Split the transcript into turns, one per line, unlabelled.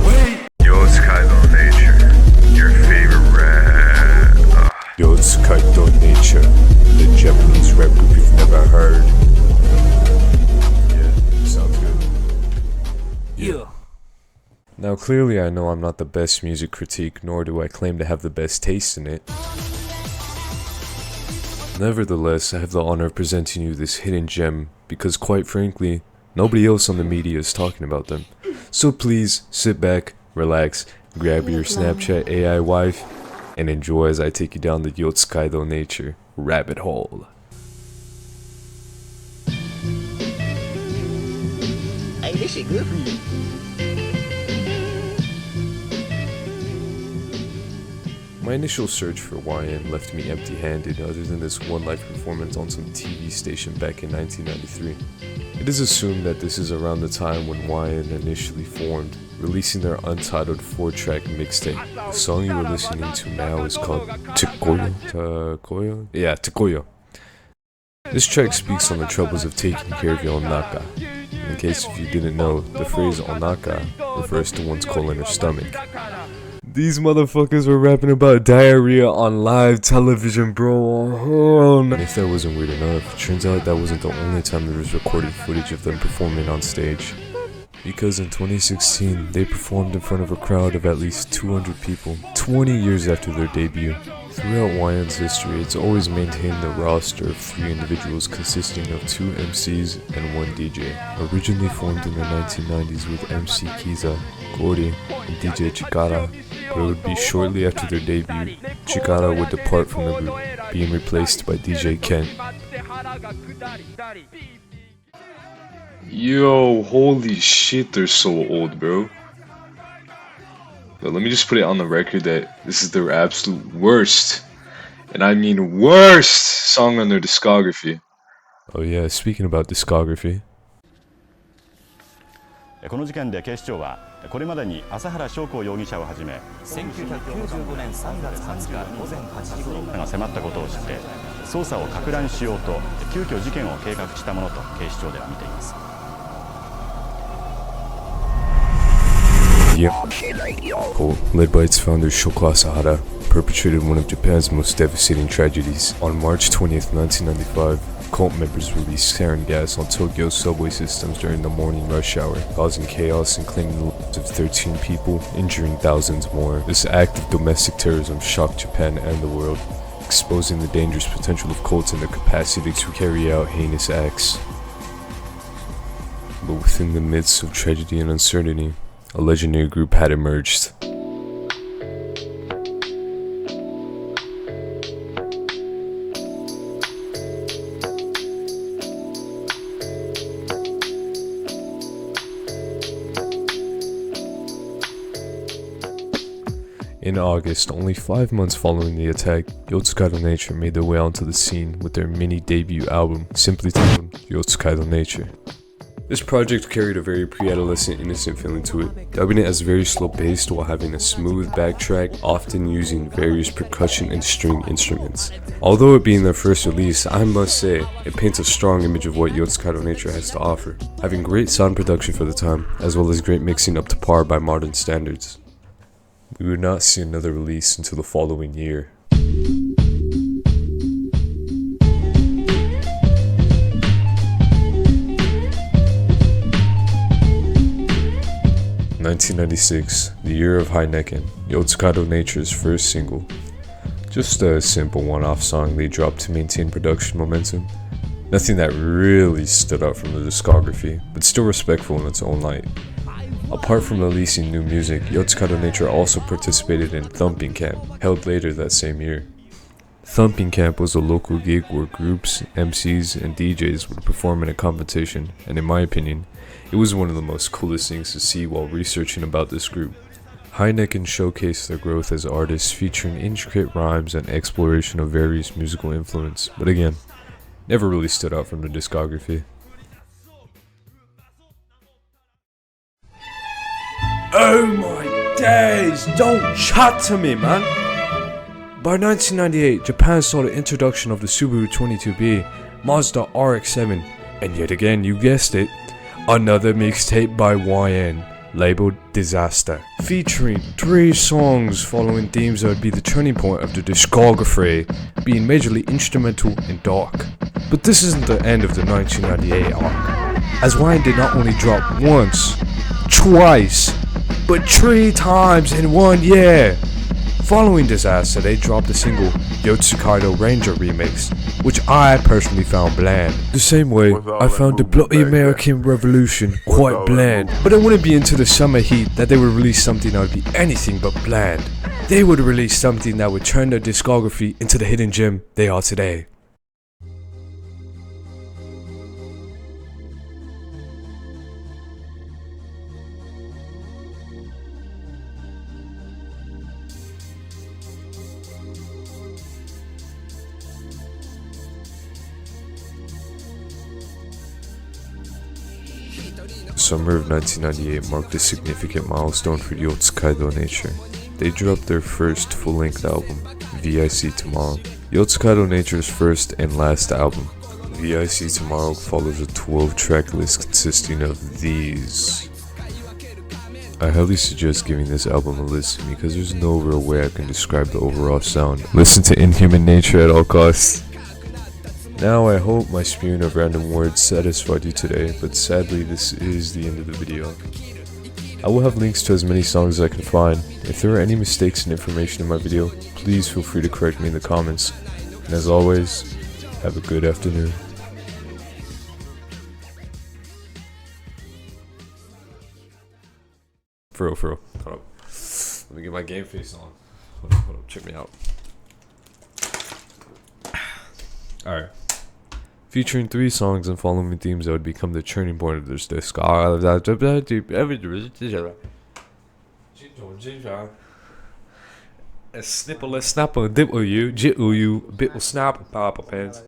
Wait! Yotsukaido nature, your favorite rap.
Yotsukaido nature, the Japanese rap group you've never heard. Yeah, sounds good.
Yeah.
Now clearly I know I'm not the best music critique, nor do I claim to have the best taste in it. Nevertheless, I have the honor of presenting you this hidden gem, because quite frankly, nobody else on the media is talking about them. So please, sit back, relax, grab your Snapchat AI wife, and enjoy as I take you down the Yotsukaido nature rabbit hole.
Hey, this shit good for you.
My initial search for YN left me empty-handed other than this one live performance on some TV station back in 1993. It is assumed that this is around the time when YN initially formed, releasing their untitled 4-track mixtape. The song you are listening to now is called Takoyo? Yeah, Takoyo. This track speaks on the troubles of taking care of your onaka. In case if you didn't know, the phrase onaka refers to one's colon or stomach. These motherfuckers were rapping about diarrhea on live television, bro. And if that wasn't weird enough, turns out that wasn't the only time there was recorded footage of them performing on stage. Because in 2016, they performed in front of a crowd of at least 200 people, 20 years after their debut. Throughout YN's history, it's always maintained the roster of 3 individuals consisting of 2 MCs and 1 DJ. Originally formed in the 1990s with MC Kiza, Gori, and DJ Chikara, but it would be shortly after their debut, Chikara would depart from the group, being replaced by DJ Kent.
Yo, holy shit, they're so old, bro. But let me just put it on the record that this is their absolute worst, and I mean worst, song on their discography.
Oh yeah, speaking about discography.
この事件で警視庁はこれまでに朝原将校容疑者をはじめ1995年3月20日午前8時頃が迫ったことを知って捜査を撹乱しようと急遽事件を計画したものと警視庁では見ています。
Yeah, cult, led by its founder Shoko Asahara, perpetrated one of Japan's most devastating tragedies. On March 20th, 1995, cult members released sarin gas on Tokyo's subway systems during the morning rush hour, causing chaos and claiming the lives of 13 people, injuring thousands more. This act of domestic terrorism shocked Japan and the world, exposing the dangerous potential of cults and their capacity to carry out heinous acts. But within the midst of tragedy and uncertainty, a legendary group had emerged. In August, only 5 months following the attack, Yotsukado Nature made their way onto the scene with their mini debut album, simply titled Yotsukado Nature. This project carried a very pre-adolescent innocent feeling to it, dubbing it as very slow-paced while having a smooth backtrack, often using various percussion and string instruments. Although it being their first release, I must say, it paints a strong image of what Yotsukado Nature has to offer, having great sound production for the time, as well as great mixing up to par by modern standards. We would not see another release until the following year. 1996, the year of Heineken, Yotsukado Nature's first single. Just a simple one-off song they dropped to maintain production momentum. Nothing that really stood out from the discography, but still respectful in its own light. Apart from releasing new music, Yotsukado Nature also participated in Thumping Camp, held later that same year. Thumping Camp was a local gig where groups, MCs, and DJs would perform in a competition, and in my opinion, it was one of the most coolest things to see while researching about this group. Heineken showcased their growth as artists, featuring intricate rhymes and exploration of various musical influence, but again, never really stood out from the discography.
Oh my days, don't chat to me, man! By 1998, Japan saw the introduction of the Subaru 22B, Mazda RX-7, and yet again, you guessed it, another mixtape by YN. labeled Disaster, featuring 3 songs following themes that would be the turning point of the discography, being majorly instrumental and dark. But this isn't the end of the 1998 arc, as YN did not only drop once, twice, but 3 times in 1 year. Following Disaster, they dropped the single Yotsukaido Ranger remix, which I personally found bland. The same way I found the Bloody American Revolution quite bland, but I wouldn't be into the summer heat that they would release something that would be anything but bland. They would release something that would turn their discography into the hidden gem they are today.
Summer of 1998 marked a significant milestone for Yotsukaido Nature. They dropped their first full-length album, Vic Tomorrow. Yotsukado Nature's first and last album, Vic Tomorrow, follows a 12-track list consisting of these. I highly suggest giving this album a listen because there's no real way I can describe the overall sound. Listen to Inhuman Nature at all costs. Now I hope my spewing of random words satisfied you today, but sadly this is the end of the video. I will have links to as many songs as I can find. If there are any mistakes in information in my video, please feel free to correct me in the comments. And as always, have a good afternoon. For real. Hold up. Let me get my game face on. Hold up, check me out. Alright. Featuring 3 songs and following themes that would become the turning point of this disc. Snipple, snapple, dipple you, jittle you, bittle snap, papa pants.